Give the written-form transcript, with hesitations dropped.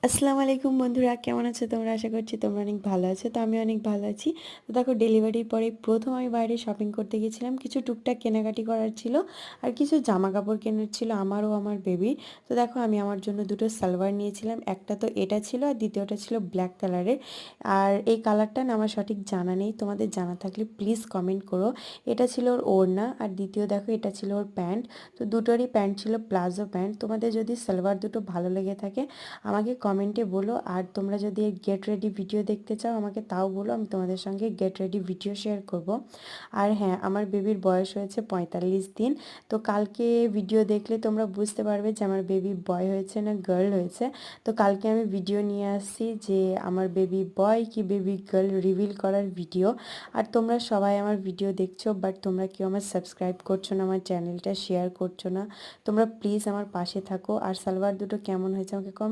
আসসালামু আলাইকুম বন্ধুরা, কেমন আছো তোমরা? আশা করছি তোমরা অনেক ভালো আছো। তো আমি অনেক ভালো আছি। তো দেখো, ডেলিভারির পরে প্রথম আমি বাইরে শপিং করতে গেছিলাম। কিছু টুকটাক কেনাকাটি করার ছিল আর কিছু জামা কাপড় কেনার ছিল আমার ও আমার বেবির। তো দেখো, আমি আমার জন্য দুটো সালোয়ার নিয়েছিলাম। একটা তো এটা ছিল আর দ্বিতীয়টা ছিল ব্ল্যাক কালারের। আর এই কালারটা না আমার সঠিক জানা নেই, তোমাদের জানা থাকলে প্লিজ কমেন্ট করো। এটা ছিল ওর ওড়না আর দ্বিতীয় দেখো এটা ছিল ওর প্যান্ট। তো দুটোরই প্যান্ট ছিল প্লাজো প্যান্ট। তোমাদের যদি সালোয়ার দুটো ভালো লেগে থাকে আমাকে কমেন্টে বলো, আর তোমরা যদি গেট রেডি ভিডিও দেখতে চাও আমাকে তাও বলো, আমি তোমাদের সঙ্গে গেট রেডি ভিডিও শেয়ার করব। আর হ্যাঁ, আমার বেবির বয়স হয়েছে 45 দিন। তো কালকে ভিডিও দেখলে তোমরা বুঝতে পারবে যে আমার বেবি বয় হয়েছে না গার্ল হয়েছে। তো কালকে আমি ভিডিও নিয়ে আসছি যে আমার বেবি বয় কি বেবি গার্ল রিভিল করার ভিডিও। আর তোমরা সবাই আমার ভিডিও দেখছো, বাট তোমরা কেউ আমার সাবস্ক্রাইব করছো না, আমার চ্যানেলটা শেয়ার করছো না। তোমরা প্লিজ আমার পাশে থাকো। আর সালোয়ার দুটো কেমন হয়েছে আমাকে কমেন্ট